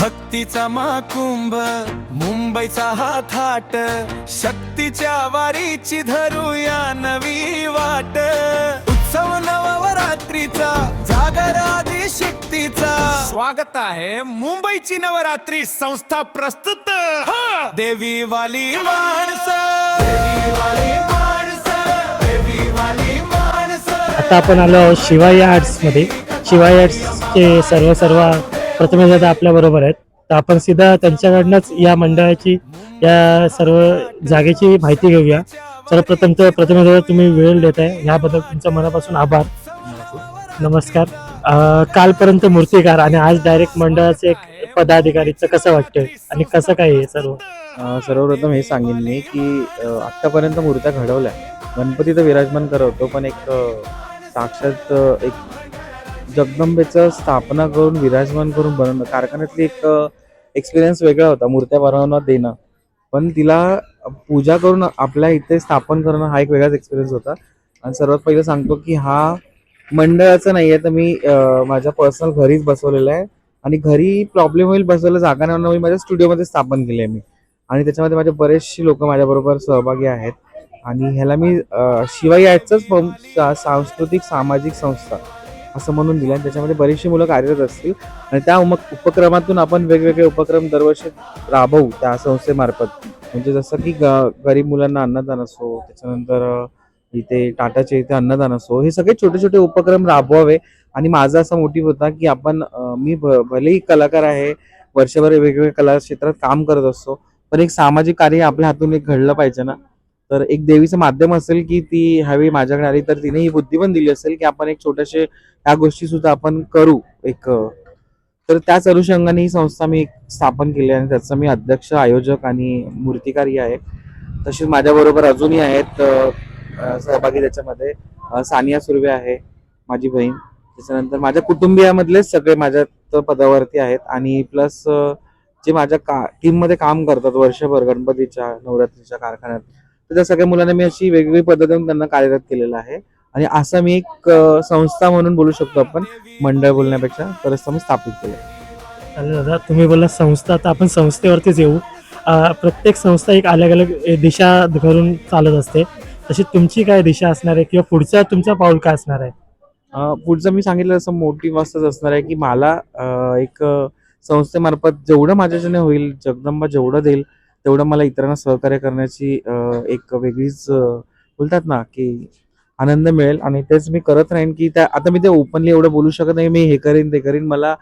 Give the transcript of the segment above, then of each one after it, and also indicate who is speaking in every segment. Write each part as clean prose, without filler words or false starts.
Speaker 1: भक्तीचा महाकुंभ, मुंबईचा हा थाट, शक्तीच्या वारीची धरूया नवी वाट. उत्सव नवरात्रीचा, जागर आदि शक्तीचा, स्वागत आहे मुंबईची नवरात्री संस्था प्रस्तुत. देवी वाली माणसं, देवी वाली माणसं, देवी वाली माणसं.
Speaker 2: आता आपण आलो शिवाई आर्ट्स मध्ये. शिवाई आर्ट्सचे सर्व प्रतिनिधी दादा आपल्या बरोबर आहेत. तर आपण सीधा त्यांच्याकडनंच या मंडळाची, या सर्व जागेची माहिती घेऊया. सर्वप्रथम तर प्रतिनिधी दादा, तुम्ही वेळ देताय याबद्दल तुमचं मनापासून आभार. नमस्कार. कालपर्यंत मूर्तिकार आणि आज डायरेक्ट मंडळाचे एक पदाधिकारीचं कसं वाटतंय आणि कसं काय हे सर्व?
Speaker 3: सर्वप्रथम हे सांगेन मी की आत्तापर्यंत मूर्त्या घडवल्या, गणपती तर विराजमान करवतो, पण एक साक्षात एक जगदंबेचं स्थापना करून विराजमान करून बनवणं, कारखान्यातली एक एक्सपिरियन्स वेगळा होता. मूर्त्या बनवणं देणं, पण तिला पूजा करून आपल्या इथे स्थापन करणं हा एक वेगळाच एक्सपिरियन्स होता. आणि सर्वात पहिलं सांगतो की हा मंडळाचं नाही आहे, तर मी माझ्या पर्सनल घरीच बसवलेलं आहे. आणि घरी प्रॉब्लेम होईल बसवलं जागा नाही म्हणून मी माझ्या स्टुडिओमध्ये स्थापन केले आहे मी. आणि त्याच्यामध्ये माझे बरेचशी लोक माझ्याबरोबर सहभागी आहेत. आणि ह्याला मी शिवाई आर्ट्सच सांस्कृतिक सामाजिक संस्था असं म्हणून दिलं. आणि त्याच्यामध्ये बरीचशी मुलं कार्यरत असतील आणि त्या उपक्रमातून आपण वेगवेगळे उपक्रम दरवर्षी राबवू त्या संस्थेमार्फत. म्हणजे जसं की गरीब मुलांना अन्नदान असो, त्याच्यानंतर इथे टाटाचे इथे अन्नदान असो, हे सगळे छोटे छोटे उपक्रम राबवावे. आणि माझा असा मोटिव्ह होता की आपण मी भलेही कलाकार आहे, वर्षभर वेगवेगळ्या कला क्षेत्रात काम करत असतो, पण एक सामाजिक कार्य आपल्या हातून एक घडलं पाहिजे ना. तर एक देवीचं माध्यम असेल की ती ह्यावेळी माझ्याकडे आली, तर तिने ही बुद्धी पण दिली असेल की आपण एक छोट्याशे ह्या गोष्टी सुद्धा आपण करू एक. तर त्याच अनुषंगाने ही संस्था मी स्थापन केली आणि त्याचा मी अध्यक्ष, आयोजक आणि मूर्तिकारी आहे. तसेच माझ्याबरोबर अजूनही आहेत सहभागी त्याच्यामध्ये. सानिया सुर्वे आहे माझी बहीण. त्याच्यानंतर माझ्या कुटुंबियामधलेच सगळे माझ्या पदावरती आहेत. आणि प्लस जे माझ्या टीममध्ये काम करतात वर्षभर गणपतीच्या नवरात्रीच्या कारखान्यात, तर त्या सगळ्या मुलांना मी अशी वेगवेगळी पद्धतीने त्यांना कार्यरत केलेलं आहे. आणि असं मी एक संस्था म्हणून बोलू शकतो आपण, मंडळ बोलण्यापेक्षा, तर असं मी स्थापित केलं.
Speaker 2: चालेल दादा, तुम्ही बोलला संस्था, तर आपण संस्थेवरतीच येऊ. प्रत्येक संस्था एक अलग अलग दिशा धरून चालत असते. तशी तुमची काय दिशा असणार आहे किंवा पुढचा तुमचा पाऊल काय असणार आहे?
Speaker 3: पुढचं मी सांगितलं तसं मोटिव्ह असंच असणार आहे की मला एक संस्थेमार्फत जेवढं माझ्याच्याने होईल, जगदंबा जेवढं देईल तेवढं मला इतरांना सहकार्य करण्याची एक वेगळीच बोलतात ना की आनंद मिळेल. आणि तेच मी करत राहीन की त्या आता मी ते ओपनली एवढं बोलू शकत नाही, मी हे करीन ते करीन. मला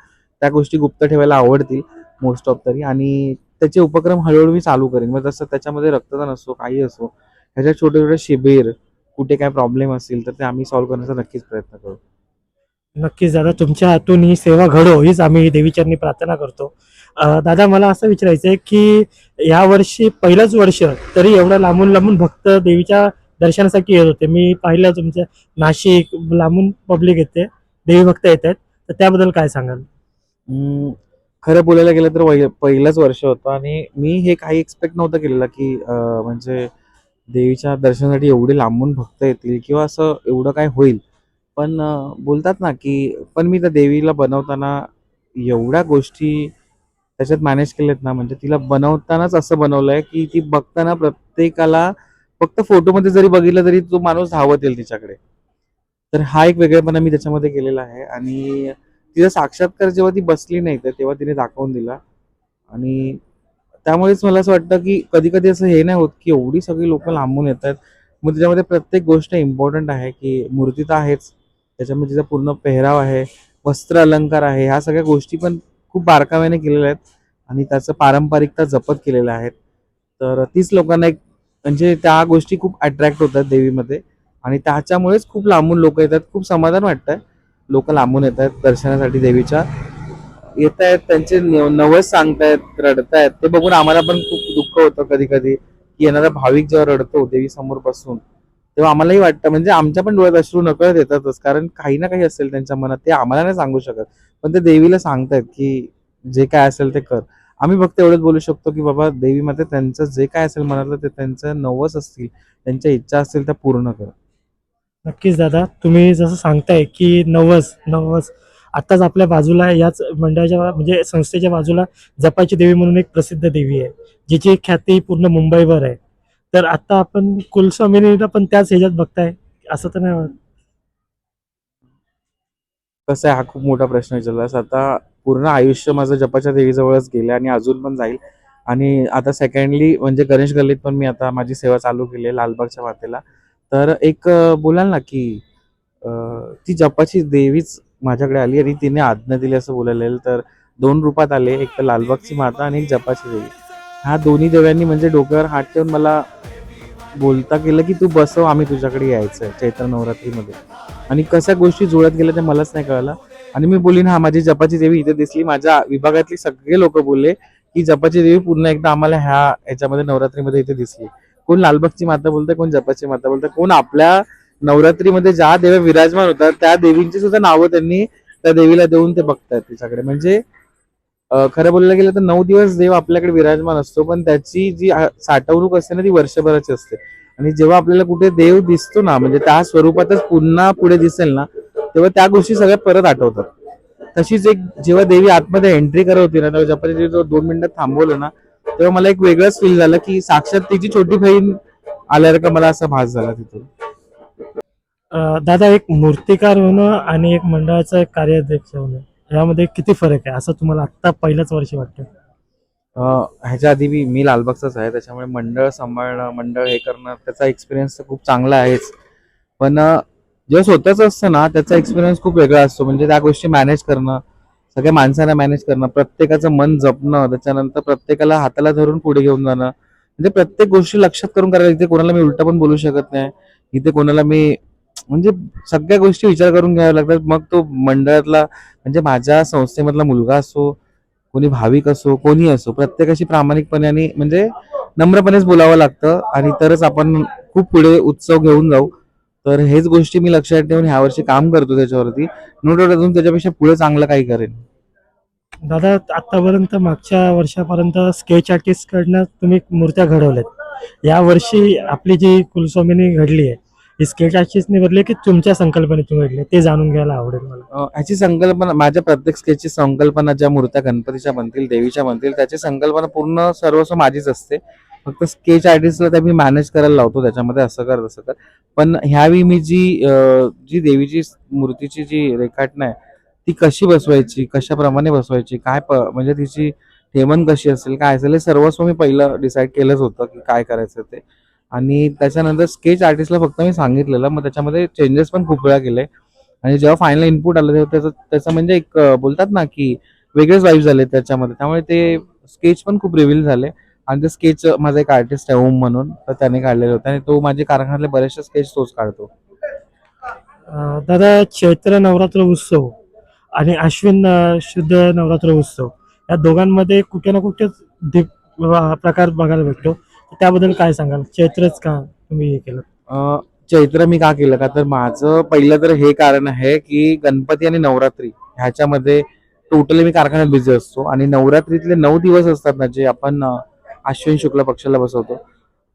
Speaker 3: त्या गोष्टी गुप्त ठेवायला आवडतील मोस्ट ऑफ तरी. आणि त्याचे उपक्रम हळूहळू मी चालू करेन. मग तसं त्याच्यामध्ये रक्तदान असो, काही असो, ह्याच्या छोटे छोटे शिबिर, कुठे काय प्रॉब्लेम असतील तर ते आम्ही सॉल्व्ह करण्याचा नक्कीच प्रयत्न करू.
Speaker 2: नक्कीच दादा, तुमच्या हातून ही सेवा घडो हीच आम्ही देवीचरणी प्रार्थना करतो. दादा, मला असं विचारायचं आहे की यावर्षी पहिलंच वर्ष तरी एवढं लांबून लांबून भक्त देवीच्या दर्शनासाठी येत होते. मी पाहिलं तुमच्या नाशिक लांबून पब्लिक येते, देवी भक्त येत आहेत, तर त्याबद्दल काय सांगाल?
Speaker 3: खरं बोलायला गेलं तर पहिलंच वर्ष होतं आणि मी हे काही एक्सपेक्ट नव्हतं केलेलं की म्हणजे देवीच्या दर्शनासाठी एवढे लांबून भक्त येतील किंवा असं एवढं काय होईल. पण बोलतात ना की पण मी त्या देवीला बनवताना एवढ्या गोष्टी त्याच्यात मॅनेज केल्यात ना, म्हणजे तिला बनवतानाच असं बनवलंय की ती बघताना प्रत्येकाला फक्त फोटोमध्ये जरी बघितलं तरी तो माणूस धावत येईल तिच्याकडे. तर हा एक वेगळेपणा मी त्याच्यामध्ये केलेला आहे. आणि तिचा साक्षात्कार जेव्हा ती बसली नाही तर तेव्हा तिने दाखवून दिला. आणि त्यामुळेच मला असं वाटतं की कधी कधी असं हे नाही होत की एवढी सगळी लोक लांबून येतात, मग त्याच्यामध्ये प्रत्येक गोष्ट इम्पॉर्टंट आहे. की मूर्ती तर आहेच, त्याच्यामध्ये तिचा पूर्ण पेहराव आहे, वस्त्र अलंकार आहे, ह्या सगळ्या गोष्टी पण खूप बारकाव्याने केलेल्या आहेत आणि त्याचं पारंपरिकता जपत केलेल्या आहेत. तर तीच लोकांना एक म्हणजे त्या गोष्टी खूप अट्रॅक्ट होतात देवीमध्ये. आणि त्याच्यामुळेच खूप लांबून लोक येतात. खूप समाधान वाटतंय, लोक लांबून येत आहेत दर्शनासाठी देवीच्या, येत आहेत, त्यांचे नवस सांगतायत, रडतायत. ते बघून आम्हाला पण खूप दुःख होतं कधी कधी की येणारा भाविक जेव्हा रडतो देवी समोर बसून, तेव्हा आम्हालाही वाटतं, म्हणजे आमच्या पण डोळ्यात अश्रू नकळत येतातच, कारण काही ना काही असेल त्यांच्या मनात, ते आम्हाला नाही सांगू शकत, पण ते देवीला सांगतायत की जे काय असेल ते कर. आम्ही फक्त एवढंच बोलू शकतो की बाबा देवी माते त्यांचं जे काय असेल मनातलं ते त्यांचं नवस असतील, त्यांच्या इच्छा असतील त्या पूर्ण कर.
Speaker 2: नक्कीच दादा, तुम्ही जसं सांगताय की नवस नवस आत्ताच आपल्या बाजूला याच मंडळाच्या म्हणजे संस्थेच्या बाजूला जपाची देवी म्हणून एक प्रसिद्ध देवी आहे, जिची ख्याती पूर्ण मुंबईभर आहे. तर आता आपण कुलस्वामिनीला पण त्याच ह्याच्यात बघताय असं तर नाही वाटत?
Speaker 3: कसं आहे, हा खूप मोठा प्रश्न विचारलास. आता पूर्ण आयुष्य माझं जपाच्या देवीजवळच गेलं आणि अजून पण जाईल. आणि आता सेकंडली म्हणजे गणेश गल्लीत पण मी आता माझी सेवा चालू केली आहे लालबागच्या मातेला. तर एक बोलाल ना की अ, ती जपाची देवीच माझ्याकडे आली आणि तिने आज्ञा दिली असं बोलायला येईल. तर 2 रूपात आले, एक तर लालबागची माता आणि एक जपाची देवी. ह्या दोन्ही देव्यांनी म्हणजे डोक्यावर हात ठेवून मला बोलता केलं की तू बसव, आम्ही तुझ्याकडे यायचंय चैत्र नवरात्रीमध्ये. आणि कशा गोष्टी जुळत गेल्या ते मलाच नाही कळलं. आणि मी बोलीन हा माझी जपाची देवी इथे दिसली. माझ्या विभागातली सगळे लोक बोलले की जपाची देवी पूर्ण एकदा आम्हाला ह्याच्यामध्ये नवरात्रीमध्ये इथे दिसली. कोण लालबागची माता बोलतंय, कोण जपाची माता बोलतंय, कोण आपल्या नवरात्रीमध्ये ज्या देव्या विराजमान होतात त्या देवींची सुद्धा नावं त्यांनी त्या देवीला देऊन ते बघतात तिच्याकडे. म्हणजे खरं बोलायला गेलं तर 9 दिवस देव आपल्याकडे विराजमान असतो, पण त्याची जी साठवणूक असते ना ती वर्षभराची असते. आणि जेव्हा आपल्याला कुठे देव दिसतो ना, म्हणजे त्या स्वरूपातच पुन्हा पुढे दिसेल ना, तेव्हा त्या गोष्टी सगळ्या परत आठवतात. तशीच एक जेव्हा देवी आतमध्ये एंट्री करत होती ना, तेव्हा जपाची देवी जेव्हा 2 मिनिटं थांबवलं ना, तेव्हा मला एक वेगळंच फील झालं की साक्षात तिची छोटी बहीण आल्यासारखं मला असा भास झाला तिथून.
Speaker 2: दादा, एक मूर्तिकार होणं आणि एक मंडळाचा एक कार्याध्यक्ष होणं यामध्ये किती फरक आहे असं तुम्हाला आत्ता पहिल्याच वर्षी वाटतं?
Speaker 3: ह्याच्या आधी मी लालबागचाच आहे, त्याच्यामुळे मंडळ सांभाळणं, मंडळ हे करणं त्याचा एक्सपिरियन्स तर खूप चांगला आहेच. पण जेव्हा स्वतःच असतं ना त्याचा एक्सपिरियन्स खूप वेगळा असतो. म्हणजे त्या गोष्टी मॅनेज करणं, सगळ्या माणसांना मॅनेज करणं, प्रत्येकाचं मन जपणं, त्याच्यानंतर प्रत्येकाला हाताला धरून पुढे घेऊन जाणं, म्हणजे प्रत्येक गोष्टी लक्षात करून करायला. इथे कोणाला मी उलटा पण बोलू शकत नाही, इथे कोणाला मी म्हणजे सगळ्या गोष्टी विचार करून घ्याव्या लागतात. मग तो मंडळातला म्हणजे माझ्या संस्थेमधला मुलगा असो, कोणी भाविक असो, कोणी असो, प्रत्येकाशी प्रामाणिकपणे आणि म्हणजे नम्रपणेच बोलावं लागतं आणि तरच आपण खूप पुढे उत्सव घेऊन जाऊ. तर हेच गोष्टी मी लक्षात ठेवून ह्या वर्षी काम करतो त्याच्यावरती. नो डाऊट अजून त्याच्यापेक्षा पुढे चांगलं काही करेन.
Speaker 2: दादा, आतापर्यंत मागच्या वर्षापर्यंत स्केच आर्टिस्ट कडनं तुम्ही मूर्त्या घडवल्यात. या वर्षी आपली जी कुलस्वामिनी घडली आहे ही स्केच आर्टिस्टने घडली की तुमच्या संकल्पनेतून घडली ते जाणून घ्यायला आवडेल मला.
Speaker 3: ह्याची संकल्पना माझ्या प्रत्येक स्केचची संकल्पना ज्या मूर्त्या गणपतीच्या बनतील, देवीच्या बनतील, त्याची संकल्पना पूर्ण सर्वस्व माझीच असते. फक्त स्केच आर्टिस्टला त्या मी मॅनेज करायला लावतो त्याच्यामध्ये, असं कर तसं कर. पण ह्यावेळी मी जी देवीची मूर्तीची जी रेखाटना आहे ती कशी बसवायची, कशाप्रमाणे बसवायची, म्हणजे तिची ठेवण कशी असेल, काय असेल, हे सर्वस्व मी पहिलं डिसाईड केलंच होतं की काय करायचं ते. आणि त्याच्यानंतर स्केच आर्टिस्टला फक्त मी सांगितलेलं, मग त्याच्यामध्ये चेंजेस पण खूप वेळा केले. आणि जेव्हा फायनल इनपुट आलं तेव्हा त्याचं म्हणजे एक बोलतात ना की वेगळेच वाईफ झाले त्याच्यामध्ये. त्यामुळे ते स्केच पण खूप रिव्हील झाले. आणि ते स्केच माझा एक आर्टिस्ट आहे ओम म्हणून, तर त्याने काढलेले होते आणि तो माझे कारखान्यातले बरेचसे स्केच तोच काढतो.
Speaker 2: दादा, चैत्र नवरात्र उत्सव आणि अश्विन शुद्ध नवरात्र उत्सव या दोघांमध्ये कुठे ना कुठे प्रकार बघायला भेटतो. त्याबद्दल काय सांगाल? चैत्रच का तुम्ही हे केलं?
Speaker 3: चैत्र मी का केलं का, तर माझं पहिलं तर हे कारण आहे की गणपती आणि नवरात्री ह्याच्यामध्ये टोटली मी कारखान्यात बिझी असतो. आणि नवरात्रीतले 9 दिवस असतात ना, जे आपण अश्विन शुक्ल पक्षाला बसवतो,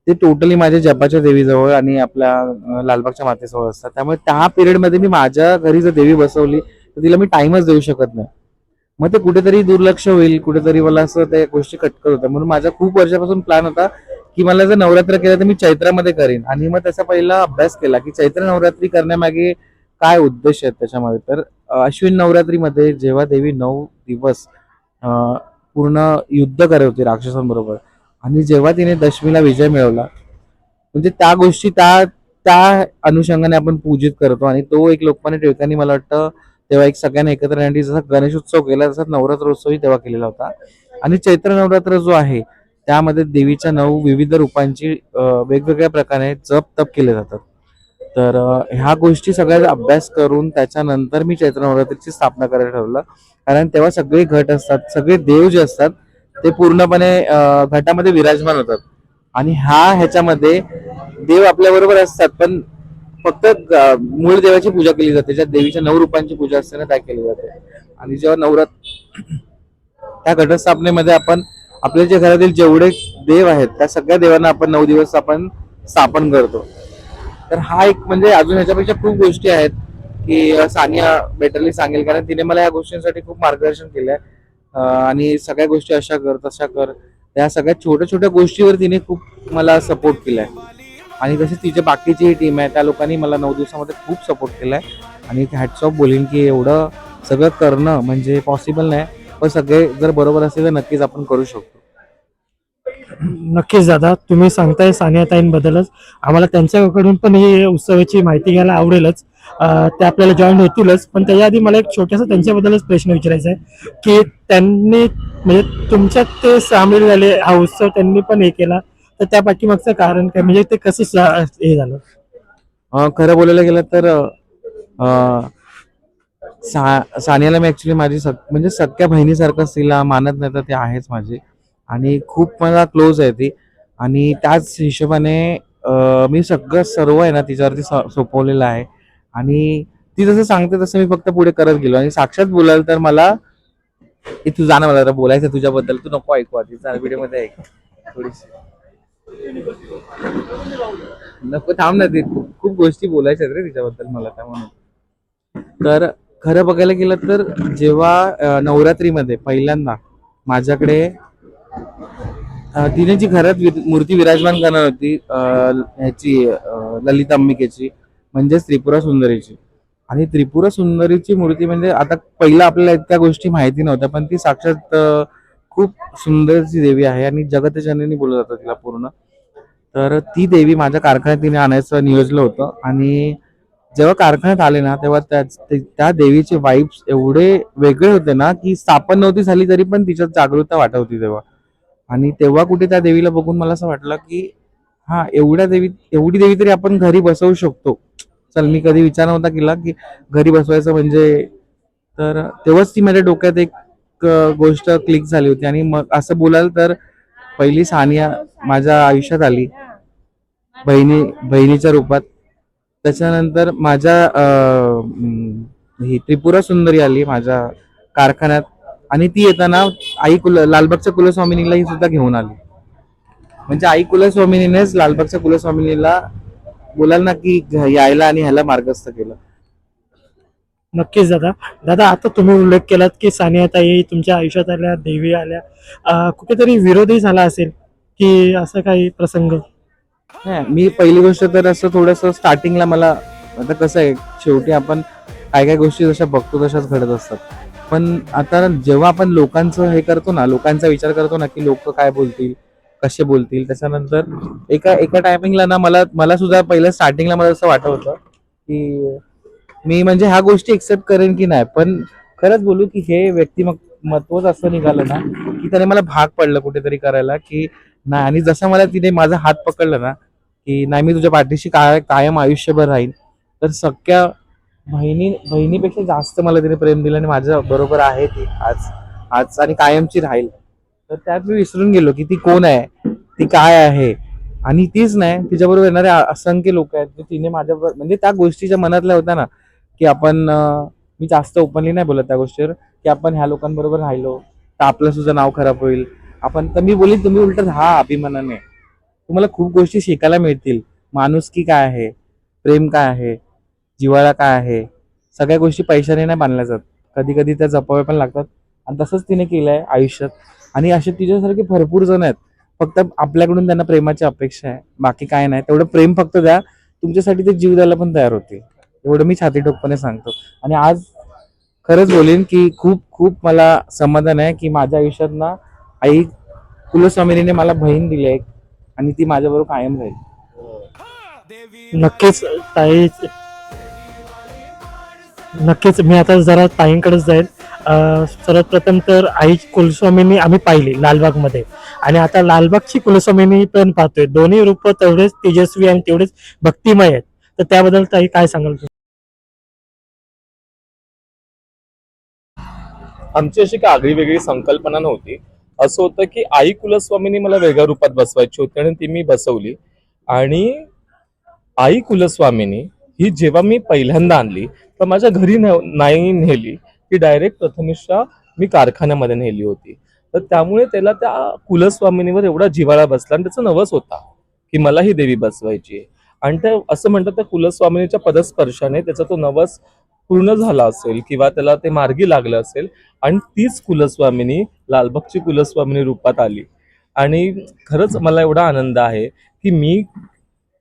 Speaker 3: ते टोटली माझ्या जपाच्या देवीजवळ आणि आपल्या लालबागच्या मातेजवळ असतात. त्यामुळे त्या पिरियडमध्ये मी माझ्या घरी जर देवी बसवली तर तिला मी टाइमच देऊ शकत नाही. मग ते कुठेतरी दुर्लक्ष होईल, कुठेतरी मला असं त्या गोष्टी खटकत होत्या. म्हणून माझा खूप वर्षापासून प्लॅन होता की मला जर नवरात्र केलं तर मी चैत्रामध्ये करीन. आणि मग त्याचा पहिला अभ्यास केला की चैत्र नवरात्री करण्यामागे काय उद्देश आहेत त्याच्यामध्ये. तर अश्विन नवरात्रीमध्ये जेव्हा देवी 9 दिवस पूर्ण युद्ध करत होती राक्षसांबरोबर, आणि जेव्हा तिने दशमीला विजय मिळवला, म्हणजे त्या गोष्टी त्या त्या अनुषंगाने आपण पूजित करतो. आणि तो एक लोकमान्य टिळकांनी मला वाटतं तेव्हा एक सगळ्यांना एकत्र येण्यासाठी जसा गणेशोत्सव केला तसा नवरात्रोत्सवही तेव्हा केलेला होता. आणि चैत्र नवरात्र जो आहे त्यामध्ये देवीच्या 9 विविध रूपांची वेगवेगळ्या प्रकारे जप तप केले जातात. तर ह्या गोष्टी सगळ्या अभ्यास करून त्याच्यानंतर मी चैत्र नवरात्रीची स्थापना करायला ठरवलं. कारण तेव्हा सगळे घट असतात, सगळे देव जे असतात ते पूर्णपणे घटामध्ये विराजमान होतात. आणि ह्याच्यामध्ये देव आपल्या बरोबर असतात, पण फक्त मूळ देवाची पूजा केली जाते. ज्या देवीच्या 9 रूपांची पूजा असते ना त्या केली जाते. आणि जेव्हा त्या घटस्थापनेमध्ये आपण आपल्या जे घरातील जेवढे देव आहेत त्या सगळ्या देवांना आपण 9 दिवस आपण स्थापन करतो. तर हा एक म्हणजे अजून ह्याच्यापेक्षा खूप गोष्टी आहेत. की सानिया बेटरली सांगेल, कारण तिने मला या गोष्टींसाठी खूप मार्गदर्शन केलंय. आणि सगळ्या गोष्टी अशा कर तशा कर, त्या सगळ्या छोट्या छोट्या गोष्टीवर तिने खूप मला सपोर्ट केलाय. आणि तसेच तिची बाकीची टीम आहे, त्या लोकांनी मला 9 दिवसामध्ये खूप सपोर्ट केलाय. आणि हॅट्स ऑफ बोलीन की एवढं सगळं करणं म्हणजे पॉसिबल नाही, पण सगळे जर बरोबर असेल तर नक्कीच आपण करू शकतो.
Speaker 2: नक्कीच दादा, तुम्ही सांगताय सानियाताईंबद्दलच, आम्हाला त्यांच्याकडून पण ही उत्सवाची माहिती घ्यायला आवडेलच. ते आपल्याला जॉईन होतीलच, पण त्याच्या आधी मला एक छोटासा त्यांच्याबद्दलच प्रश्न विचारायचा आहे की त्यांनी म्हणजे तुमच्यात ते सामील झाले, हा उत्सव त्यांनी पण हे केला, तर त्या पाठीमागचं कारण काय, म्हणजे ते कसं हे झालं?
Speaker 3: खरं बोलायला गेलं तर अं, सानियाला मी ऍक्च्युली माझी म्हणजे सख्या बहिणीसारखं तिला मानत नाही तर ती आहेच माझी, आणि खूप मला क्लोज आहे ती. आणि त्याच हिशोबाने मी सगळं सर्व आहे ना तिच्यावरती सोपवलेलं आहे. आणि ती जसं सांगते तसं मी फक्त पुढे करत गेलो. आणि साक्षात बोलाल तर मला तू जाणं, मला जरा बोलायचं तुझ्याबद्दल, तू नको ऐकू आधी, व्हिडिओ मध्ये ऐक थोडीशी. नको, थांब ना, ते खूप गोष्टी बोलायच्या आहेत रे तिच्याबद्दल मला, त्या म्हणून. तर खरं बघायला गेलं तर जेव्हा नवरात्रीमध्ये पहिल्यांदा माझ्याकडे तिने जी घरात मूर्ती विराजमान करणार होती, ह्याची ललित अंबिकेची, म्हणजेच त्रिपुरा सुंदरीची. आणि त्रिपुरा सुंदरीची मूर्ती म्हणजे आता पहिला आपल्याला इतक्या गोष्टी माहिती नव्हत्या, पण ती साक्षात खूप सुंदरची देवी आहे आणि जगतजननी बोललं जातं तिला पूर्ण. तर ती देवी माझ्या कारखान्यात तिने आणायचं नियोजलं होतं. आणि जेव्हा कारखान्यात आले ना तेव्हा त्या देवीचे वाईब्स एवढे वेगळे होते ना, की स्थापन नव्हती झाली तरी पण तिच्यात जागरूकता वाटवती तेव्हा. आणि तेव्हा कुठे त्या देवीला बघून मला असं वाटलं की हा, एवढी देवी तरी आपण घरी बसवू शकतो. चल, मी कधी विचार नव्हता केला की घरी बसवायचं म्हणजे. तर तेव्हाच ती माझ्या डोक्यात एक गोष्ट क्लिक झाली होती. आणि मग असं बोलाल तर पहिली सानिया माझ्या आयुष्यात आली बहिणीच्या रूपात. त्याच्यानंतर माझ्या ही त्रिपुरा सुंदरी आली माझ्या कारखान्यात. आणि ती येताना लालबागच्या कुलस्वामिनीला ही सुद्धा घेऊन आली. म्हणजे आई कुलस्वामिनीनेच लालबागच्या कुलस्वामिनीला बोलाल ना की यायला आणि ह्याला मार्गस्थ केलं.
Speaker 2: नक्कीच दादा. दादा, आता तुम्ही उल्लेख केलात की सानियाताई तुमच्या आयुष्यात आल्या, देवी आल्या, कुठेतरी विरोधही झाला असेल की असं काही प्रसंग?
Speaker 3: नाही, मी पहिली गोष्ट तर असं थोडस स्टार्टिंगला मला, आता कसं आहे, शेवटी आपण काय काय गोष्टी जशा बघतो तशाच घडत असतात. पण आता जेव्हा आपण लोकांचं हे करतो ना, लोकांचा विचार करतो ना की लोक काय बोलतील, कसे बोलतील, त्याच्यानंतर एका एका टायमिंगला ना मला सुद्धा पहिल्या स्टार्टिंगला मला असं वाटत होतं की मी म्हणजे ह्या गोष्टी एक्सेप्ट करेन की नाही. पण खरंच बोलू की हे व्यक्तिमत्वच असं निघालं ना की त्याने मला भाग पडलं कुठेतरी करायला की नाही. आणि जसं मला तिने माझा हात पकडला ना की नाही, मी तुझ्या पाठीशी कायम आयुष्यभर राहील. तर सख्या बहिणीपेक्षा जास्त मला तिने प्रेम दिलं आणि माझ्या बरोबर आहे ती आज आज आणि कायमची राहील. तर त्यात मी विसरून गेलो की ती कोण आहे, ती काय आहे. आणि तीच नाही, तिच्याबरोबर येणारे असंख्य लोक आहेत जे तिने माझ्याबरोबर, म्हणजे त्या गोष्टीच्या मनातल्या होत्या ना की आपण मी जास्त ओपनली नाही बोलत त्या गोष्टीवर, की आपण ह्या लोकांबरोबर राहिलो तर आपलं सुद्धा नाव खराब होईल. आपण तर मी बोलीन तुम्ही उलट राहा अभिमानाने, तुम्हाला खूप गोष्टी शिकायला मिळतील. माणुसकी काय आहे, प्रेम काय आहे, जिव्हाळा काय आहे, सगळ्या गोष्टी पैशाने नाही बांधल्या जात, कधी कधी त्या जपाव्या पण लागतात. आणि तसंच तिने केलंय आयुष्यात. आणि असे तिच्यासारखे भरपूर जण आहेत, फक्त आपल्याकडून त्यांना प्रेमाची अपेक्षा आहे, बाकी काय नाही. तेवढं प्रेम फक्त द्या, तुमच्यासाठी ते जीव द्यायला पण तयार होते. एवढं मी छाती ठोकपणे सांगतो. आणि आज खरंच बोलेन की खूप खूप मला समाधान आहे की माझ्या आयुष्यात ना आई कुलस्वामिनीने मला बहीण दिली आहे आणि ती माझ्याबरोबर कायम राहील.
Speaker 2: नक्कीच ताई, नक्कीच मी आता जरा ताईंकडेच जाईल. सर्वप्रथम तर आई कुलस्वामिनी आम्ही पाहिली लालबागमध्ये, आणि आता लालबागची कुलस्वामिनी पण पाहतोय. दोन्ही रूप तेवढेच तेजस्वी आणि तेवढेच भक्तिमय आहेत. तर त्याबद्दल ताई काय सांगाल तुम्ही?
Speaker 4: आमची अशी काही आगळी वेगळी संकल्पना नव्हती. असं होतं की आई कुलस्वामीनी मला वेगळ्या रूपात बसवायची होती आणि ती मी बसवली. आणि आई कुलस्वामिनी ही जेव्हा मी पहिल्यांदा आणली तर माझ्या घरी नाही नेली, ती डायरेक्ट प्रथमेशच्या मी कारखान्यामध्ये नेली होती. तर त्यामुळे त्याला त्या कुलस्वामिनीवर एवढा जिव्हाळा बसला आणि त्याचा नवस होता की मला ही देवी बसवायची आहे. आणि त्या असं म्हणतात त्या कुलस्वामिनीच्या पदस्पर्शाने त्याचा तो नवस पूर्ण झाला असेल किंवा त्याला ते मार्गी लागलं असेल आणि तीच कुलस्वामिनी लालबागची कुलस्वामिनी रूपात आली. आणि खरंच मला एवढा आनंद आहे की मी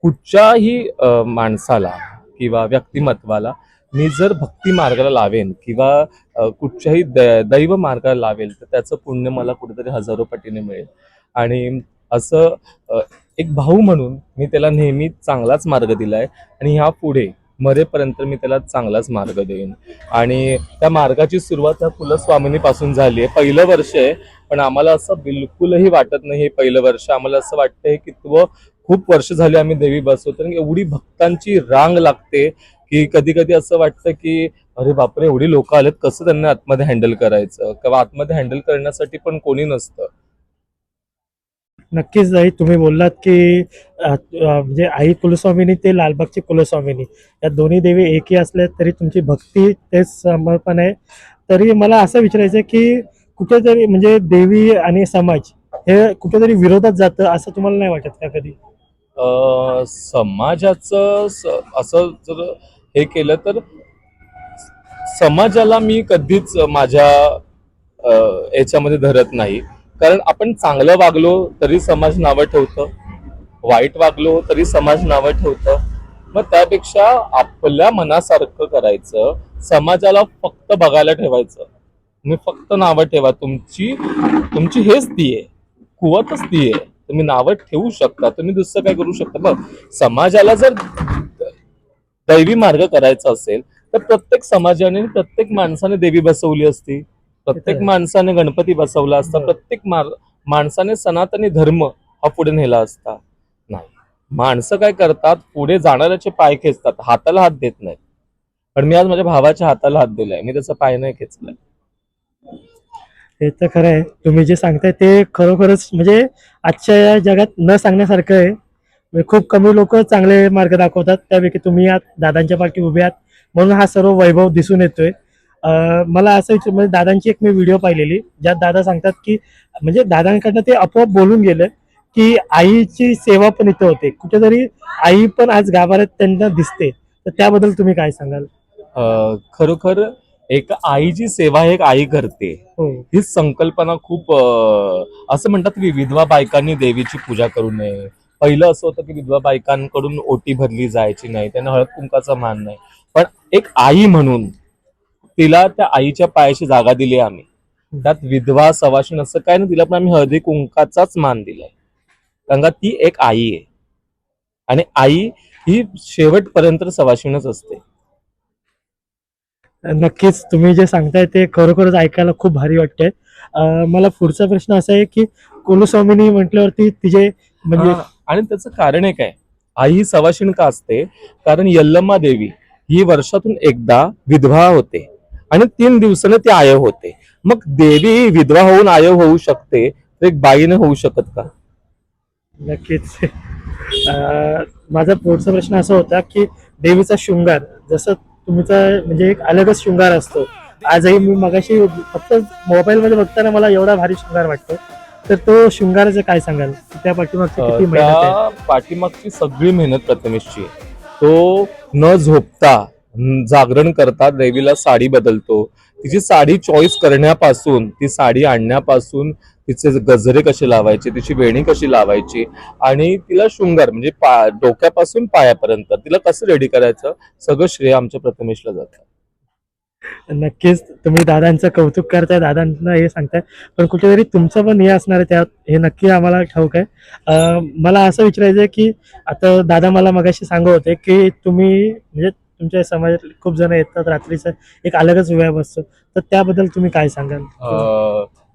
Speaker 4: कुठच्याही माणसाला किंवा व्यक्तिमत्वाला मी जर भक्ती मार्गाला लावेन किंवा कुठच्याही दैव मार्गाला लावेल तर त्याचं पुण्य मला कुठेतरी हजारो पटीने मिळेल. आणि असं एक भाऊ म्हणून मी त्याला नेहमी चांगलाच मार्ग दिलाय आणि ह्या पुढे मरेपर्यंत मी त्याला चांगलाच मार्ग देईन. आणि त्या मार्गाची सुरुवात त्या कुलस्वामिनीपासून झाली आहे. पहिलं वर्ष आहे, पण आम्हाला असं बिलकुलही वाटत नाही हे पहिलं वर्ष. आम्हाला असं वाटतंय की खूप वर्ष झाली आम्ही देवी बसवतो. आणि एवढी भक्तांची रांग लागते की कधी कधी असं वाटतं की अरे बापरे, एवढी लोक आलेत, कसं त्यांना आतमध्ये हँडल करायचं, किंवा आतमध्ये हँडल करण्यासाठी पण कोणी नसतं.
Speaker 2: नक्कीच आई, तुम्ही बोललात की म्हणजे आई कुलस्वामिनी ते लालबागची कुलस्वामिनी या दोन्ही देवी एकही असल्या तरी तुमची भक्ती तेच समर्पण आहे. तरी मला असं विचारायचं आहे की कुठेतरी म्हणजे देवी आणि समाज हे कुठेतरी विरोधात जातं असं तुम्हाला नाही वाटत का कधी?
Speaker 4: समाजाचं असं जर हे केलं तर समाजाला मी कधीच माझ्या याच्यामध्ये धरत नाही. कारण आपण चांगलं वागलो तरी समाज नावं ठेवतं, वाईट वागलो तरी समाज नावं ठेवतं. मग त्यापेक्षा आपल्या मनासारखं करायचं, समाजाला फक्त बघायला ठेवायचं. तुम्ही फक्त नावं ठेवा, तुमची तुमची हेच ती आहे, कुवतच ती आहे. तुम्ही नावं ठेवू शकता, तुम्ही दुसरं काय करू शकता. बघ, समाजाला जर दैवी मार्ग करायचा असेल तर प्रत्येक समाजाने प्रत्येक माणसाने देवी बसवली असती, प्रत्येक माणसाने गणपती बसवला असता, प्रत्येक माणसाने सनातनी धर्म हा पुढे नेला असता. नाही, माणसं काय करतात, पुढे जाणाऱ्याचे पाय खेचतात, हाताला हात देत नाहीत. पण मी आज माझ्या भावाच्या हाताला हात दिलाय, मी त्याचा पाय नाही खेचलाय.
Speaker 2: हे तर खरं आहे. तुम्ही जे सांगताय ते खरोखरच म्हणजे आजच्या या जगात न सांगण्यासारखं आहे. म्हणजे खूप कमी लोक चांगले मार्ग दाखवतात, त्यापैकी तुम्ही आहात, दादांच्या पाठी उभे आहात, म्हणून हा सर्व वैभव दिसून येतोय. मला असं म्हणजे दादांची एक मी व्हिडिओ पाहिलेली ज्यात दादा सांगतात की म्हणजे दादांकडनं ते आपोआप बोलून गेलं की आईची सेवा पण इथं होते, कुठेतरी आई पण आज गाभाऱ्यात त्यांना दिसते. तर त्याबद्दल तुम्ही काय सांगाल?
Speaker 4: खरोखर एक आईची सेवा एक आई करते,
Speaker 2: हो,
Speaker 4: ही संकल्पना खूप असं म्हणतात की विधवा बायकांनी देवीची पूजा करू नये. पहिलं असं होतं की विधवा बायकांकडून ओटी भरली जायची नाही, त्यांना हळद कुंकाचा मान नाही. पण एक आई म्हणून तिला त्या आईच्या पायाची जागा दिली आम्ही. त्यात विधवा सवाशीण असं काय नाही, तिला पण आम्ही हळदी कुंकाचाच मान दिलाय. कारण का ती एक आई आहे आणि आई ही शेवटपर्यंत सवाशीणच असते.
Speaker 2: नक्कीच तुम्ही जे सांगताय ते खरोखरच ऐकायला खूप भारी वाटतंय. मला पुढचा प्रश्न असा आहे की कुलस्वामिनी म्हटल्यावरती तिचे म्हणजे
Speaker 4: आणि त्याचं कारण एक आहे, आई ही सवाशीण का असते, कारण यल्लम्मा देवी ही वर्षातून एकदा विधवा होते आणि 3 दिवसाने ती आयव होते. मग देवी ही विधवा होऊन आयव होऊ शकते, तर एक बाईने होऊ शकत का?
Speaker 2: नक्कीच. माझा पुढचा प्रश्न असा होता की देवीचा शृंगार जसं तुमचा म्हणजे एक अलगच शृंगार असतो. आजही मी मगाशी फक्त मोबाईल मध्ये बघताना मला एवढा भारी शृंगार वाटतो. तर तो शृंगाराचं काय सांगाल? त्या पाठीमागची किती मेहनत आहे?
Speaker 4: त्या पाठीमागची सगळी मेहनत प्रथमेशची आहे. तो न झोपता जागरण करता देवीला साडी बदलतो. तिची साडी चॉईस करण्यापासून, ती साडी आणण्यापासून, तिचे गजरे कसे लावायचे, तिची वेणी कशी लावायची आणि तिला शृंगार म्हणजे डोक्यापासून पायापर्यंत तिला कसं रेडी करायचं, सगळं श्रेय आमच्या प्रथमेशला जातं.
Speaker 2: नक्कीच तुम्ही दादांचं कौतुक करताय, दादांना हे सांगताय, पण कुठेतरी तुमचं पण हे असणार आहे त्यात, हे नक्की आम्हाला ठाऊक आहे. मला असं विचारायचं आहे की आता दादा मला मगाशी सांगत होते की तुम्ही म्हणजे तुमच्या समाजात खूप जण येतात, रात्रीचा एक अलगच वेळ बसतो, तर त्याबद्दल तुम्ही काय सांगाल?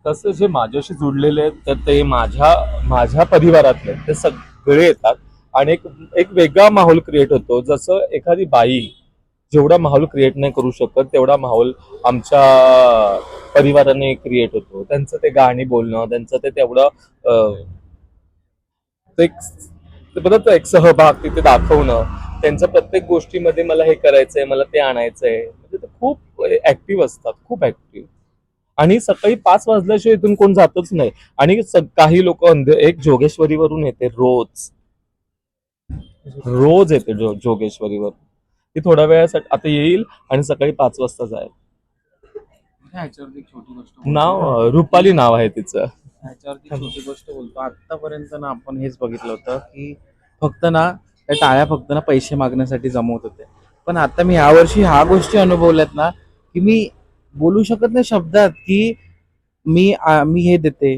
Speaker 4: तसं जे माझ्याशी जुडलेले आहेत तर ते माझ्या परिवारातले ते सगळे येतात आणि एक वेगळा माहोल क्रिएट होतो. जसं एखादी बाई जेवढा माहोल क्रिएट नाही करू शकत तेवढा माहोल आमच्या परिवाराने क्रिएट होतो. त्यांचं ते गाणी बोलणं, त्यांचं ते तेवढं एक सहभाग तिथे दाखवणं, त्यांच्या प्रत्येक गोष्टीमध्ये मला हे करायचंय, मला ते आणायचंय, म्हणजे ते खूप ऍक्टिव्ह असतात, खूप ऍक्टिव्ह. आणि सकाळी 5 वाजल्याशिवाय इथून कोण जातच नाही. आणि काही लोक एक जोगेश्वरीवरून येते, रोज येते जोगेश्वरीवर. ती थोड्या वेळासाठी आता येईल आणि सकाळी 5 वाजता जाईल.
Speaker 3: ह्याच्यावरती एक छोटी गोष्ट
Speaker 4: नाव रुपाली नाव आहे तिचं.
Speaker 3: ह्याच्यावरती छोटी गोष्ट बोलतो. आतापर्यंत ना आपण हेच बघितलं होतं की फक्त ना त्या टाळ्या फक्त ना पैसे मागण्यासाठी जमवत होते. पण आता मी यावर्षी ह्या गोष्टी अनुभवल्यात ना की मी बोलू शकत नाही शब्दात की मी हे देते,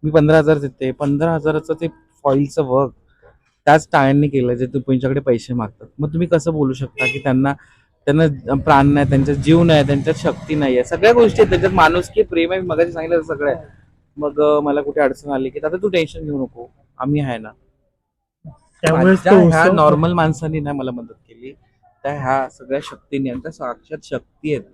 Speaker 3: मी 15,000 देते. 15,000चं ते फॉईलचं वर्क त्याच टाळ्यांनी केलं जे तुमच्याकडे पैसे मागतात. मग तुम्ही कसं बोलू शकता की त्यांना त्यांना प्राण नाही, त्यांच्यात जीव नाही, त्यांच्यात शक्ती नाही आहे, सगळ्या गोष्टी आहेत त्याच्यात, माणुसकी प्रेम आहे, मगाशी सांगितलं सगळं आहे. मग मला कुठे अडचण आली की दादा तू टेन्शन घेऊ नको, आम्ही आहे ना.
Speaker 2: त्यामुळेच
Speaker 3: माझ्या
Speaker 2: तो
Speaker 3: ह्या
Speaker 2: उत्सव
Speaker 3: नॉर्मल माणसांनी ना मला मदत केली. त्या ह्या सगळ्या शक्तीने, त्या साक्षात शक्ती आहेत.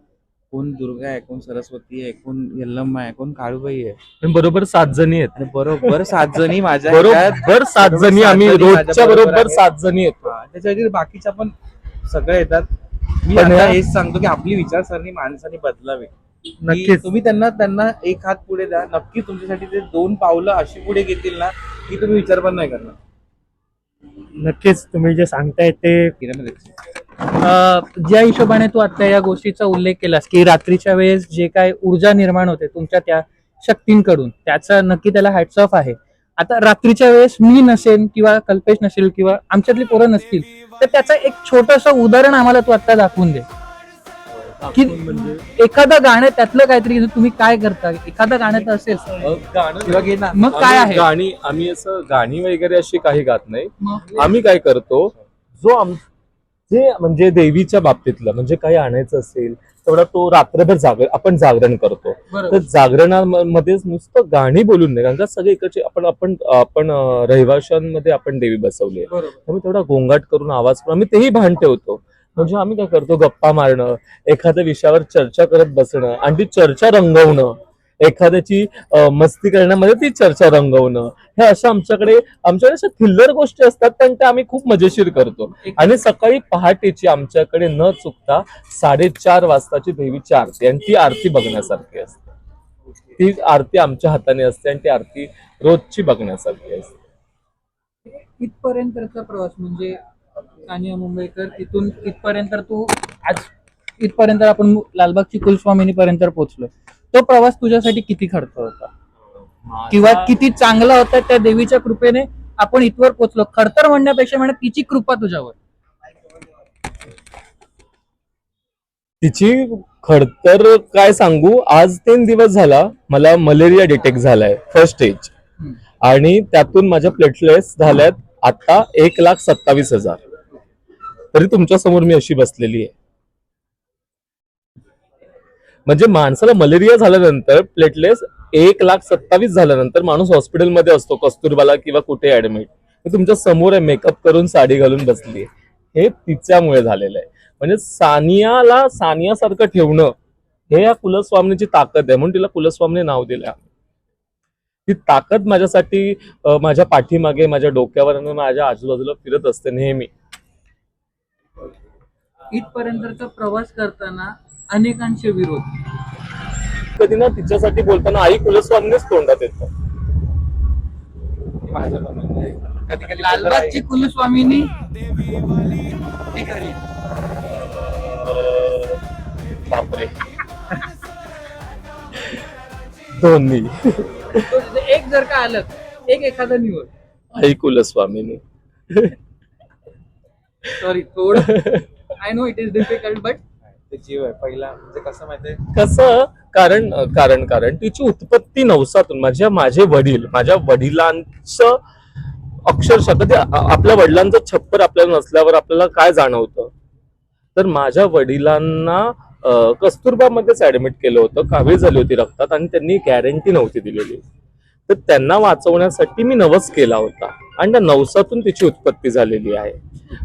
Speaker 3: कोण दुर्गा आहे, कोण सरस्वती आहे, कोण यल्लम्मा आहे, कोण काळूबाई आहे.
Speaker 4: पण बरोबर 7 जणी आहेत.
Speaker 3: आणि बरोबर 7 जणी माझ्या
Speaker 4: बरोबर 7 जणी आम्ही
Speaker 3: सात जणी
Speaker 4: रोजच्या
Speaker 3: माझ्या
Speaker 4: बरोबर
Speaker 3: बरोबर
Speaker 4: 7 जणी येतो.
Speaker 3: त्याच्या व्यतिरिक्त बाकीच्या पण सगळे येतात. मी
Speaker 4: पण
Speaker 3: आता
Speaker 4: ह्या-
Speaker 3: हेच सांगतो की आपली विचारसरणी माणसाने बदलावी.
Speaker 2: नक्कीच.
Speaker 3: तुम्ही त्यांना एक हात पुढे द्या, नक्की तुमच्यासाठी ते 2 पावलं अशी पुढे घेतील ना की तुम्ही विचार पण नाही करणार.
Speaker 2: नक्कीच तुम्ही जे सांगताय ते
Speaker 5: ज्या हिशोबाने तू आता या गोष्टीचा उल्लेख केलास की रात्रीच्या वेळेस जे काय ऊर्जा निर्माण होते तुमच्या त्या शक्तींकडून, त्याचा नक्की त्याला हॅट्स ऑफ आहे. आता रात्रीच्या वेळेस मी नसेन किंवा कल्पेश नसेल किंवा आमच्यातली पोरं नसतील तर त्याचं एक छोटंसं उदाहरण आम्हाला तू आता दाखवून दे की एखादं गाणं त्यातलं काहीतरी तुम्ही काय करता, एखादं गाणं तर असेल
Speaker 3: किंवा घे ना.
Speaker 5: मग काय आहे
Speaker 4: गाणी आम्ही असं गाणी वगैरे अशी काही गात नाही.
Speaker 5: मग?
Speaker 4: आम्ही काय करतो, जो जे म्हणजे देवीच्या बाबतीतलं म्हणजे काही आणायचं असेल तेवढा तो रात्रभर आपण जागरण करतो.
Speaker 5: बरोबर.
Speaker 4: तर जागरणामध्येच नुसतं गाणी बोलून नाही, कारण का सगळे इकडचे आपण आपण आपण रहिवाशांमध्ये आपण देवी बसवली आहे.
Speaker 5: बरोबर.
Speaker 4: त्यामुळे तेवढा गोंगाट करून आवाज करून आम्ही तेही भान ठेवतो. म्हणजे आम्ही काय करतो, गप्पा मारणं, एखाद्या विषयावर चर्चा करत बसणं आणि ती चर्चा रंगवणं, एखाद्याची मस्ती करण्यामध्ये ती चर्चा रंगवणं, हे अशा आमच्याकडे अशा थिल्लर गोष्टी असतात, पण त्या आम्ही खूप मजेशीर करतो. आणि सकाळी पहाटेची आमच्याकडे न चुकता 4:30 वाजताची देवीची आरती, आणि ती आरती बघण्यासारखी असते. ती आरती आमच्या हाताने असते आणि ती आरती रोजची बघण्यासारखी असते.
Speaker 5: इथपर्यंतचा प्रवास म्हणजे सानिया मुंबईकर, इथून इथपर्यंत तू आज इथपर्यंत आपण लालबागची कुलस्वामिनी पर्यंत पोहोचलो. तो प्रवास तुझ्यासाठी किती खर्च होता किंवा किती चांगला होता? त्या देवीच्या कृपेने आपण इथवर पोहोचलो. खरतर म्हणण्यापेक्षा म्हणा तिची कृपा तुझ्यावर.
Speaker 4: तिची खडतर काय सांगू, आज 3 दिवस झाला मला मलेरिया डिटेक्ट झालाय फर्स्ट स्टेज, आणि त्यातून माझ्या प्लेटलेट्स झाल्यात आता 1,27,000. तरी तुमच्या समोर मी अशी बसलेली आहे. म्हणजे माणसाला मलेरिया झाल्यानंतर प्लेटलेट्स 1,27,000 झाल्यानंतर माणूस हॉस्पिटलमध्ये असतो, कस्तुरबाला किंवा कुठे ऍडमिट. तुमच्या समोर आहे, मेकअप करून साडी घालून बसली आहे. हे तिच्यामुळे झालेलं आहे. म्हणजे सानियाला सानियासारखं ठेवणं हे या कुलस्वामीची ताकद आहे, म्हणून तिला कुलस्वामीने नाव दिलं. ती ताकद माझ्यासाठी माझ्या पाठीमागे, माझ्या डोक्यावर आणि माझ्या आजूबाजूला फिरत असते नेहमी.
Speaker 5: इथपर्यंतचा प्रवास करताना अनेकांचे विरोध.
Speaker 4: कधी ना तिच्यासाठी बोलताना आई कुलस्वामीनेच तोंडात येतं.
Speaker 5: लालबागची कुलस्वामिनी ती खरी.
Speaker 4: बापरे. दोन्ही.
Speaker 5: एक जर का आलं, एखादं निवड.
Speaker 4: आई कुलस्वामीनी.
Speaker 5: सॉरी, थोडं I know it is difficult, but
Speaker 3: ते जीव आहे पहिला. म्हणजे कसं माहितीये,
Speaker 4: कसं, कारण तिची उत्पत्ती नवसातून. माझे वडील, माझ्या वडिलांचं अक्षरशः कधी आपल्या वडिलांचं छप्पर आपल्याला नसल्यावर आपल्याला काय जाणवतं, तर माझ्या वडिलांना कस्तुरबामध्येच ऍडमिट केलं होतं. कावीळ झाली होती रक्तात आणि त्यांनी गॅरंटी नव्हती दिलेली. तर त्यांना वाचवण्यासाठी मी नवस केला होता आणि त्या नवसातून तिची उत्पत्ती झालेली आहे.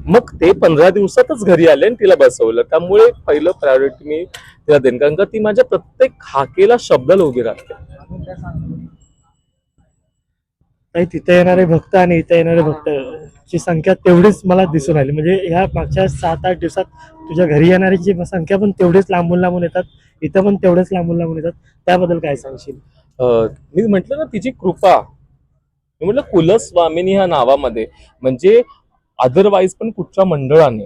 Speaker 4: मग ते 15 दिवसातच घरी आले आणि तिला बसवलं. त्यामुळे पहिलं प्रायोरिटी मी तिला देईन, कारण का ती माझ्या प्रत्येक हाकेला शब्दाला उभी राहते.
Speaker 2: नाही, तिथे येणारे भक्त आणि इथे येणारे भक्त ची संख्या तेवढीच मला दिसून आली. म्हणजे ह्या मागच्या 7-8 दिवसात तुझ्या घरी येणाऱ्यांची संख्या पण तेवढीच लांबून लांबून येतात, इथं पण तेवढेच लांबून लांबून येतात. त्याबद्दल काय सांगशील?
Speaker 4: मी म्हटलं ना तिची कृपा. मी म्हटलं कुलस्वामिनी ह्या नावामध्ये म्हणजे अदरवाईज पण कुठच्या मंडळाने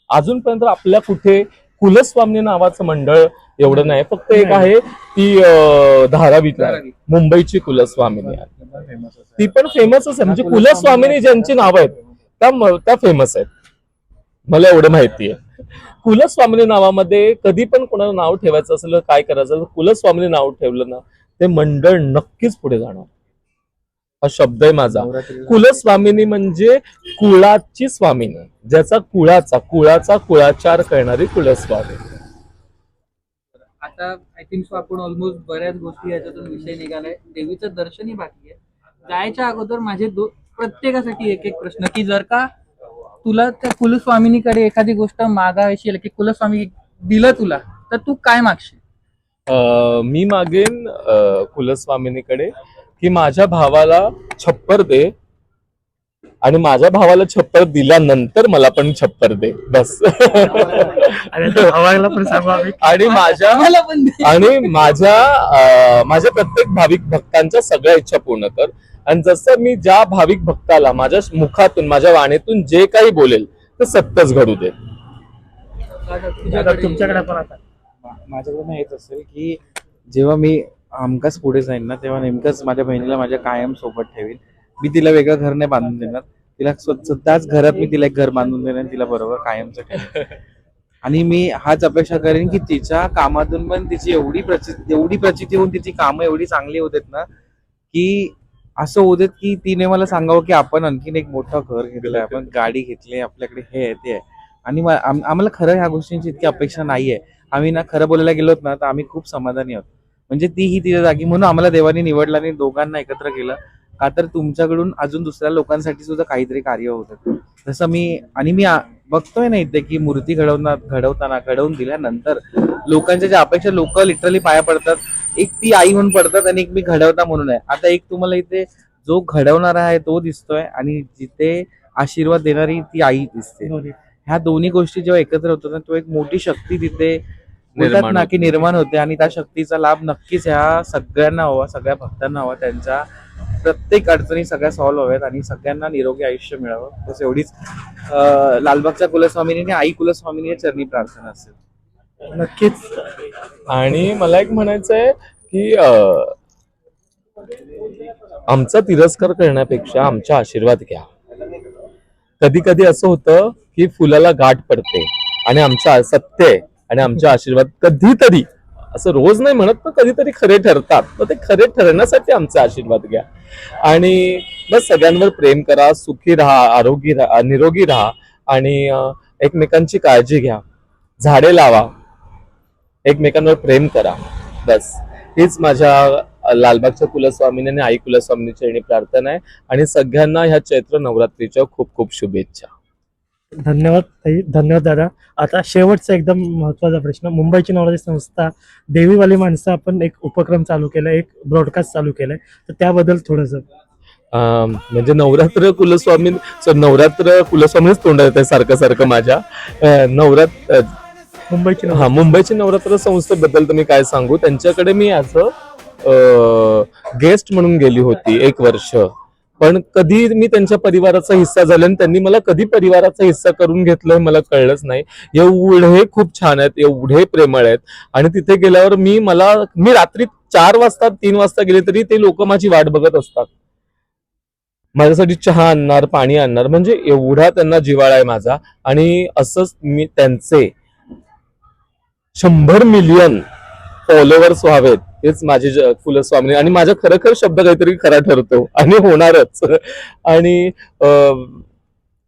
Speaker 4: अजूनपर्यंत आपल्या कुठे कुलस्वामी नावाचं मंडळ एवढं नाही, फक्त एक आहे ती धारावीला आहे. मुंबईची कुलस्वामिनी आहे, ती पण फेमसच आहे. म्हणजे कुलस्वामिनी ज्यांची नाव आहेत त्या फेमस आहेत, मला एवढं माहिती आहे. कुलस्वामिनी नावामध्ये कधी पण कोणाला नाव ठेवायचं असेल, काय करायचं, कुलस्वामिनी नाव ठेवलं ना ते मंडळ नक्कीच पुढे जाणार. हा शब्द आहे माझा. कुलस्वामिनी म्हणजे कुळाची स्वामिनी, ज्याचा कुळाचा कुळाचार करणारी कुलस्वामिनी.
Speaker 5: आता आय थिंक सो आपण ऑलमोस्ट बऱ्याच गोष्टी याच्यातून विषय निघालाय. देवीचं दर्शनही बाकी आहे. जायच्या अगोदर माझे प्रत्येकासाठी एक एक प्रश्न, की जर का तुला त्या कुलस्वामिनीकडे एखादी गोष्ट मागायची की कुलस्वामी दिलं तुला, तर तू काय मागशील?
Speaker 4: मी मागेन कुलस्वामिनीकडे की माझ्या भावाला छप्पर दे, आणि माझ्या भावाला छप्पर दिल्यानंतर मला पण छप्पर दे, बस.
Speaker 2: आणि त्या भावाला पण सांगू आम्ही.
Speaker 4: आणि
Speaker 5: मला पण दे.
Speaker 4: आणि माझ्या प्रत्येक भाविक भक्तांच्या सगळ्या इच्छा पूर्ण कर. आणि जसं मी ज्या भाविक भक्ताला माझ्या मुखातून माझ्या वाणीतून जे काही बोलेल ते सत्यच घडू दे.
Speaker 2: आता तुमच्याकडे पण आता
Speaker 3: माझ्याकडून हेच असेल की जेव्हा मी हमखास पुढे जाईन ना, तेव्हा नेमकंच माझ्या बहिणीला माझ्या कायम सोबत ठेवीन. मी तिला वेगळं घर नाही बांधून देणार, तिला स्वतःच घरात मी तिला एक घर बांधून देणार, तिला बरोबर कायमचं ठेवीन. आणि मी हाच अपेक्षा करेन की तिच्या कामातून पण तिची एवढी प्रचिती होऊन तिची कामं एवढी चांगली होतात ना, की असं होत की तिने मला सांगावं की आपण आणखीन एक मोठं घर घेतलंय, आपण गाडी घेतली, आपल्याकडे हे आहे ते आहे. आणि आम्हाला खरं ह्या गोष्टींची इतकी अपेक्षा नाहीये. आम्ही ना खरं बोलायला गेलोत ना तर आम्ही खूप समाधानी आहोत. म्हणजे तीही तिच्या जागी, म्हणून आम्हाला देवाने निवडलं आणि दोघांना एकत्र केलं, का तर तुमच्याकडून अजून दुसऱ्या लोकांसाठी सुद्धा काहीतरी कार्य होतं. जसं मी बघतोय ना इथे की मूर्ती घडवून दिल्यानंतर लोकांच्या ज्या अपेक्षा, लोक लिटरली पाया पडतात. एक ती आई म्हणून पडतात आणि एक मी घडवता म्हणून आहे. आता एक तुम्हाला इथे जो घडवणारा आहे तो दिसतोय आणि जिथे आशीर्वाद देणारी ती आई दिसते. ह्या दोन्ही गोष्टी जेव्हा एकत्र होतात ना, तो एक मोठी शक्ती तिथे बोलतात ना की निर्माण होते. आणि त्या शक्तीचा लाभ नक्कीच ह्या सगळ्यांना हवा, सगळ्या भक्तांना हवा. त्यांच्या प्रत्येक अडचणी सगळ्या सॉल्व्ह व्हाव्यात आणि सगळ्यांना निरोगी आयुष्य मिळावं, बस एवढीच लालबागच्या कुलस्वामिनी आणि आई कुलस्वामिनी चरणी प्रार्थना असेल.
Speaker 2: नक्कीच.
Speaker 4: आणि मला एक म्हणायचं आहे की आमचा तिरस्कार करण्यापेक्षा आमचा आशीर्वाद घ्या. कधी कधी असं होतं की फुलाला गाठ पडते आणि आमचं सत्य आहे आणि आमचे आशीर्वाद कधीतरी, असं रोज नाही म्हणत पण कधीतरी खरे ठरतात. तर ते खरे ठरण्यासाठी आमचे आशीर्वाद घ्या. आणि बस सगळ्यांवर प्रेम करा, सुखी राहा, निरोगी राहा आणि एकमेकांची काळजी घ्या, झाडे लावा, एकमेकांवर प्रेम करा. बस हीच माझ्या लालबागच्या कुलस्वामिनी आणि आई कुलस्वामिनी चरणी प्रार्थना आहे. आणि सगळ्यांना ह्या चैत्र नवरात्रीच्या खूप खूप शुभेच्छा.
Speaker 2: धन्यवाद ताई, धन्यवाद दादा. आता शेवटचा एकदम महत्वाचा प्रश्न, मुंबईची नवरात्री संस्था देवीवाली माणसं आपण एक उपक्रम चालू केलाय, एक ब्रॉडकास्ट चालू केलाय, तर त्याबद्दल थोडंसं.
Speaker 4: म्हणजे नवरात्र कुलस्वामीच तोंडात येते सारखं माझ्या. मुंबईची नवरात्र संस्थेबद्दल तर मी काय सांगू. त्यांच्याकडे मी असं गेस्ट म्हणून गेली होती 1 वर्ष, पण कधी मी त्यांच्या परिवाराचा हिस्सा झाले आणि त्यांनी मला कधी परिवाराचा हिस्सा करून घेतलं मला कळलंच नाही. एवढे खूप छान आहेत, एवढे प्रेमळ आहेत. आणि तिथे गेल्यावर मी रात्री 4 वाजता 3 वाजता गेले तरी ते लोक माझी वाट बघत असतात, माझ्यासाठी चहा आणणार, पाणी आणणार. म्हणजे एवढा त्यांना जिव्हाळा आहे माझा. आणि असंच मी त्यांचे 100 मिलियन फॉलोअर्स व्हावेत, हेच माझे कुलस्वामिनी. आणि माझा खरं शब्द काहीतरी खरा ठरतो आणि होणारच. आणि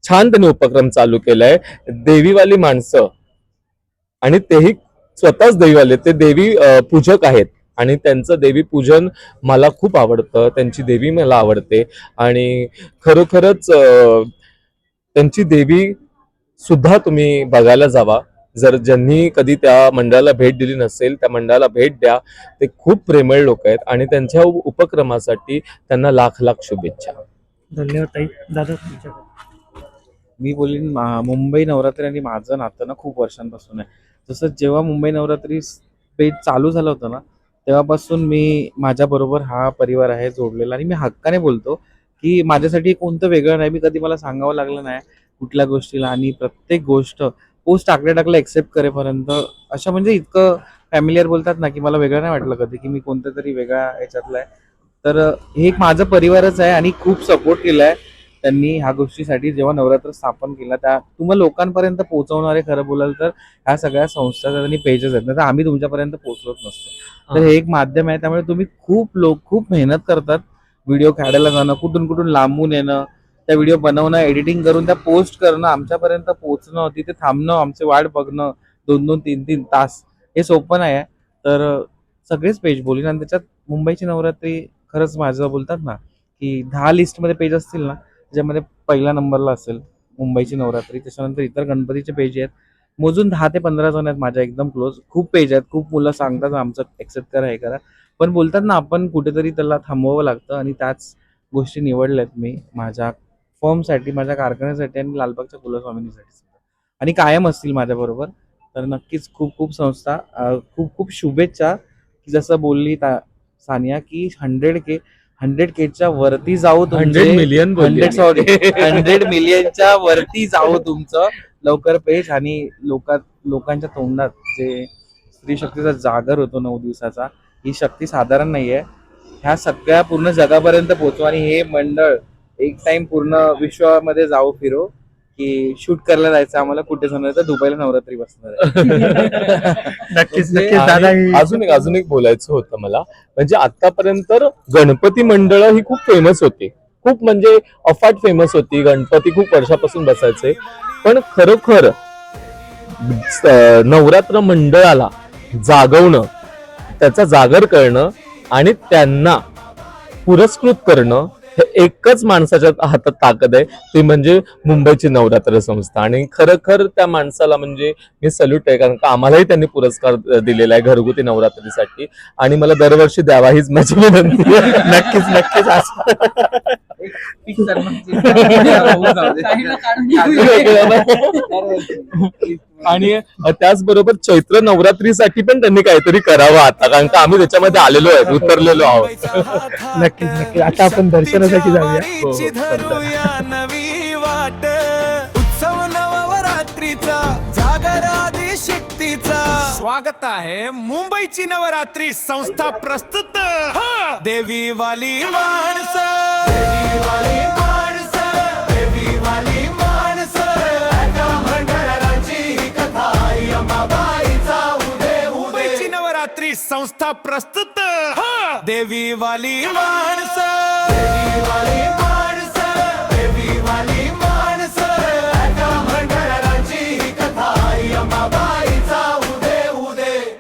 Speaker 4: छान त्यांनी उपक्रम चालू केलाय. देवीवाली माणसं, आणि तेही स्वतःच देवीवाले, ते देवी पूजक आहेत आणि त्यांचं देवी पूजन मला खूप आवडतं. त्यांची देवी मला आवडते आणि खरोखरच त्यांची देवी सुद्धा तुम्ही बघायला जावा. जर ज्यांनी कधी त्या मंडळाला भेट दिली नसेल, त्या मंडळाला भेट द्या. ते खूप प्रेमळ लोक आहेत आणि त्यांच्या उपक्रमासाठी त्यांना लाख लाख शुभेच्छा.
Speaker 2: धन्यवाद ताई. दादा तुमच्याकडे.
Speaker 3: मी बोलीन मुंबई नवरात्री आणि माझं नातं ना खूप वर्षांपासून आहे. जसं जेव्हा मुंबई नवरात्री पेज चालू झालं होतं ना, तेव्हापासून मी माझ्याबरोबर हा परिवार आहे जोडलेला. आणि मी हक्काने बोलतो की माझ्यासाठी कोणतं वेगळं नाही. मी कधी मला सांगावं लागलं नाही कुठल्या गोष्टीला. आणि प्रत्येक गोष्ट पोस्ट टाकल्या एक्सेप्ट करेपर्यंत अशा म्हणजे इतकं फॅमिलियर बोलतात ना की मला वेगळं नाही वाटलं कधी की मी कोणत्या तरी वेगळ्या ह्याच्यातला आहे. तर हे एक माझं परिवारच आहे आणि खूप सपोर्ट केलाय त्यांनी ह्या गोष्टीसाठी. जेव्हा नवरात्र स्थापन केला त्या तुम्हाला लोकांपर्यंत पोहोचवणारे खरं बोलाल तर ह्या सगळ्या संस्था आणि पेजेस आहेत ना, तर आम्ही तुमच्यापर्यंत पोहोचवत नसतो. तर हे एक माध्यम आहे, त्यामुळे तुम्ही खूप मेहनत करतात व्हिडिओ काढायला जाणं, कुठून लांबून येणं, त्या व्हिडिओ बनवणं, एडिटिंग करून त्या पोस्ट करणं, आमच्यापर्यंत पोहोचणं, तिथे थांबणं, आमचे वाट बघणं 2-2, 3-3 तास, हे सोपं नाही आहे. तर सगळेच पेज बोलीन आणि त्याच्यात मुंबईची नवरात्री खरंच माझं बोलतात ना की 10 लिस्टमध्ये पेज असतील ना, ज्यामध्ये पहिल्या नंबरला असेल मुंबईची नवरात्री. त्याच्यानंतर इतर गणपतीचे पेज आहेत, मोजून 10 ते 15 जण आहेत माझ्या एकदम क्लोज. खूप पेज आहेत, खूप मुलं सांगतात आमचं एक्सेप्ट करा, हे करा, पण बोलतात ना आपण कुठेतरी त्याला थांबवावं लागतं. आणि त्याच गोष्टी निवडल्यात मी माझ्या फर्मसाठी, माझ्या कारखान्यासाठी आणि लालबागच्या कुलस्वामिनीसाठी, आणि कायम असतील माझ्याबरोबर. तर नक्कीच खूप संस्था, खूप शुभेच्छा. की जसं बोलली सानिया की 100Kच्या वरती जाऊ,
Speaker 4: 100 मिलियन
Speaker 3: 100 मिलियनच्या वरती जाऊ तुमचं लवकर पेज. आणि लोकांच्या तोंडात जे स्त्री शक्तीचा जागर होतो 9 दिवसाचा, ही शक्ती साधारण नाहीये. ह्या सगळ्या पूर्ण जगापर्यंत पोहोचू आणि हे मंडळ एक टाइम पूर्ण विश्वामध्ये जाऊ फिरो. की शूट करायला जायचं आम्हाला कुठे जाणार तर दुबईला नवरात्री बसणार आहे.
Speaker 2: नक्कीच
Speaker 4: आणि
Speaker 2: दादा
Speaker 4: अजून एक बोलायचं होतं मला. म्हणजे आतापर्यंत गणपती मंडळ ही खूप फेमस होती, खूप म्हणजे अफाट फेमस होती. गणपती खूप वर्षापासून बसायचे, पण खरोखर नवरात्र मंडळाला जागवणं, त्याचा जागर करणं आणि त्यांना पुरस्कृत करणं, हे एकच माणसाच्या हातात ताकद आहे, ती म्हणजे मुंबईची नवरात्र संस्था. आणि खरोखर त्या माणसाला म्हणजे मी सल्यूट आहे, कारण का आम्हालाही त्यांनी पुरस्कार दिलेला आहे घरगुती नवरात्रीसाठी, आणि मला दरवर्षी द्यावा हीच माझी विनंती आहे.
Speaker 2: नक्कीच
Speaker 4: आणि त्याचबरोबर चैत्र नवरात्रीसाठी पण त्यांनी काहीतरी करावं आता, कारण का आम्ही त्याच्यामध्ये आलेलो आहे, उतरलेलो आहोत.
Speaker 2: नक्कीच आता आपण दर्शनासाठी जाऊया.
Speaker 1: धरूया नवी वाट, उत्सव नवरात्रीचा, जागर आदी शक्तीचा. स्वागत आहे मुंबईची नवरात्री संस्था प्रस्तुत देवी वाली माणसं, देवी वाली माणसं, देवी वाली माणसं. एका मंडळाची ही कथा अंबाबाईचा उदय. मुंबईची नवरात्री संस्था प्रस्तुत देवी वाली माणसं, देवी वाली